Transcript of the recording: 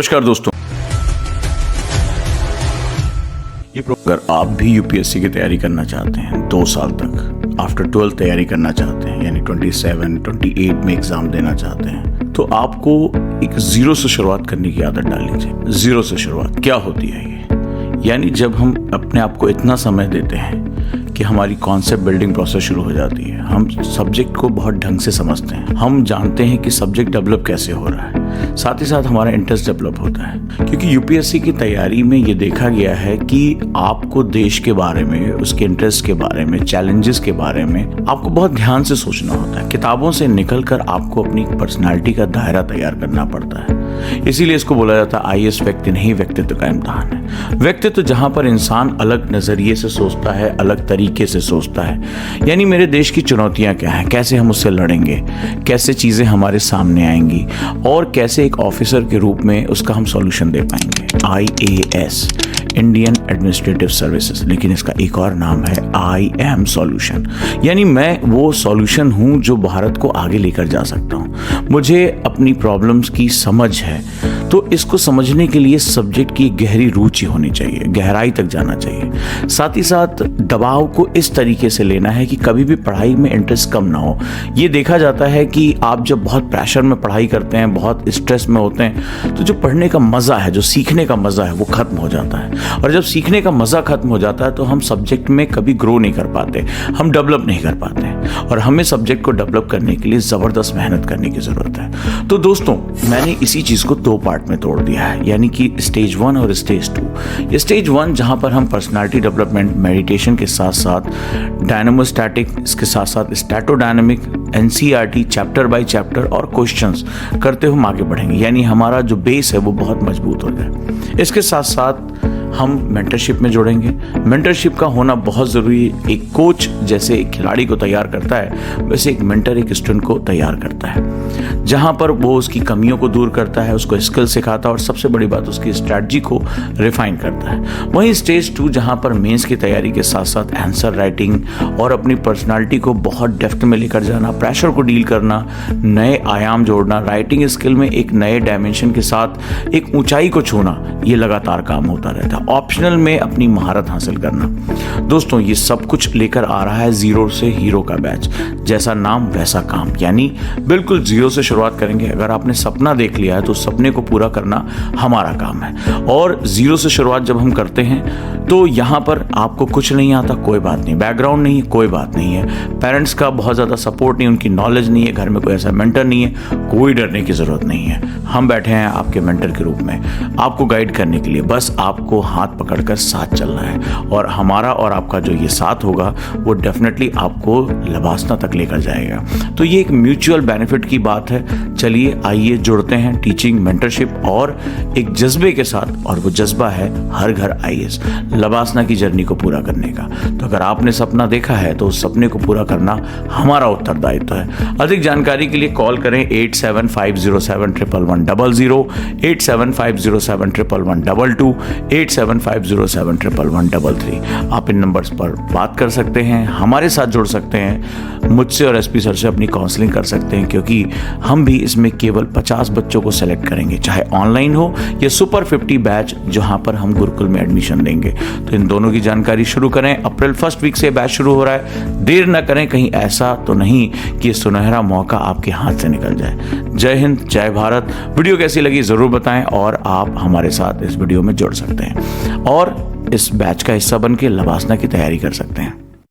नमस्कार दोस्तों, अगर आप भी यूपीएससी की तैयारी करना चाहते हैं 2 साल तक, आफ्टर 12 तैयारी करना चाहते हैं, यानी 27, 28 में एग्जाम देना चाहते हैं, तो आपको एक जीरो से शुरुआत करने की आदत डाल लीजिए। जीरो से शुरुआत क्या होती है ये? यानी जब हम अपने आप को इतना समय देते हैं कि हमारी कॉन्सेप्ट बिल्डिंग प्रोसेस शुरू हो जाती है, हम सब्जेक्ट को बहुत ढंग से समझते हैं, हम जानते हैं कि सब्जेक्ट डेवलप कैसे हो रहा है, साथ ही साथ हमारा इंटरेस्ट डेवलप होता है। क्योंकि यूपीएससी की तैयारी में ये देखा गया है कि आपको देश के बारे में, उसके इंटरेस्ट के बारे में, चैलेंजेस के बारे में आपको बहुत ध्यान से सोचना होता है। किताबों से निकलकर आपको अपनी पर्सनालिटी का दायरा तैयार करना पड़ता है। इसीलिए इसको बोला जाता है आईएएस व्यक्ति नहीं, व्यक्तित्व का इम्तिहान है। व्यक्तित्व जहां पर इंसान अलग नजरिए से सोचता है, अलग तरीके से सोचता है, यानी मेरे देश की चुनौतियां क्या हैं, कैसे हम उससे लड़ेंगे, कैसे चीजें हमारे सामने आएंगी और कैसे एक ऑफिसर के रूप में उसका हम सॉल्यूशन दे पाएंगे। आईएएस, इंडियन एडमिनिस्ट्रेटिव सर्विसेज, लेकिन इसका एक और नाम है आई एम सॉल्यूशन, यानी मैं वो सॉल्यूशन हूं जो भारत को आगे लेकर जा सकता हूं। मुझे अपनी प्रॉब्लम्स की समझ है, तो इसको समझने के लिए सब्जेक्ट की गहरी रुचि होनी चाहिए, गहराई तक जाना चाहिए। साथ ही साथ दबाव को इस तरीके से लेना है कि कभी भी पढ़ाई में इंटरेस्ट कम ना हो। ये देखा जाता है कि आप जब बहुत प्रेशर में पढ़ाई करते हैं, बहुत स्ट्रेस में होते हैं, तो जो पढ़ने का मज़ा है, जो सीखने का मज़ा है, वो खत्म हो जाता है। और जब सीखने का मज़ा खत्म हो जाता है तो हम सब्जेक्ट में कभी ग्रो नहीं कर पाते, हम डेवलप नहीं कर पाते, और हमें सब्जेक्ट को डेवलप करने के लिए ज़बरदस्त मेहनत करने की ज़रूरत है। तो दोस्तों, मैंने इसी चीज़ को 2 पार्ट में तोड़ दिया है, यानी कि स्टेज 1 और स्टेज 2। ये स्टेज 1 जहां पर हम पर्सनालिटी डेवलपमेंट, मेडिटेशन के साथ साथ डायनामोस्टैटिक, इसके साथ साथ स्टैटोडायनामिक, एनसीईआरटी चैप्टर बाय चैप्टर और क्वेश्चंस करते हुए हम आगे बढ़ेंगे, यानी हमारा जो बेस है वो बहुत मजबूत हो जाए। इसके साथ साथ हम मेंटरशिप में जुड़ेंगे। मेंटरशिप का होना बहुत ज़रूरी है। एक कोच जैसे एक खिलाड़ी को तैयार करता है, वैसे एक मेंटर एक स्टूडेंट को तैयार करता है, जहां पर वो उसकी कमियों को दूर करता है, उसको स्किल सिखाता है और सबसे बड़ी बात उसकी स्ट्रैटेजी को रिफाइन करता है। वहीं स्टेज 2 जहां पर मेंस की तैयारी के साथ साथ आंसर राइटिंग और अपनी पर्सनालिटी को बहुत डेप्थ में लेकर जाना, प्रेशर को डील करना, नए आयाम जोड़ना, राइटिंग स्किल में एक नए डायमेंशन के साथ एक ऊंचाई को छूना, ये लगातार काम होता रहता है। ऑप्शनल में अपनी महारत हासिल करना। दोस्तों, ये सब कुछ लेकर आ रहा है जीरो से हीरो का बैच। जैसा नाम वैसा काम, यानी बिल्कुल जीरो से शुरुआत करेंगे। अगर आपने सपना देख लिया है तो सपने को पूरा करना हमारा काम है। और जीरो से शुरुआत जब हम करते हैं तो यहां पर आपको कुछ नहीं आता, कोई बात नहीं, बैकग्राउंड नहीं है, कोई बात नहीं है, पेरेंट्स का बहुत ज्यादा सपोर्ट नहीं, उनकी नॉलेज नहीं है, घर में कोई ऐसा मेंटर नहीं है, कोई डरने की जरूरत नहीं है। हम बैठे हैं आपके मेंटर के रूप में, आपको गाइड करने के लिए। बस आपको हाथ पकड़कर साथ चलना है, और हमारा और आपका जो ये साथ होगा वो डेफिनेटली आपको लबासना तक लेकर जाएगा। तो ये एक म्यूचुअल बेनिफिट की बात है। चलिए आइए जुड़ते हैं टीचिंग, मेंटरशिप और एक जज्बे के साथ, और वो जज्बा है हर घर आईएएस, लबासना की जर्नी को पूरा करने का। तो अगर आपने सपना देखा है तो उस सपने को पूरा करना हमारा उत्तरदायित्व है। अधिक जानकारी के लिए कॉल करें 8750711100, 8750711122, 8750711133। आप इन नंबर्स पर बात कर सकते हैं, हमारे साथ जुड़ सकते हैं, मुझसे और एसपी सर से अपनी काउंसलिंग कर सकते हैं, क्योंकि हम भी इसमें केवल 50 बच्चों को सेलेक्ट करेंगे, चाहे ऑनलाइन हो या सुपर 50 बैच जहां पर हम गुरुकुल में एडमिशन देंगे। तो इन दोनों की जानकारी शुरू करें। अप्रैल 1 वीक से बैच शुरू हो रहा है, देर न करें, कहीं ऐसा तो नहीं कि ये सुनहरा मौका आपके हाथ से निकल जाए। जय हिंद, जय भारत। वीडियो कैसी लगी जरूर बताएं, और आप हमारे साथ इस वीडियो में जुड़ सकते हैं और इस बैच का हिस्सा बन के लबासना की तैयारी कर सकते हैं।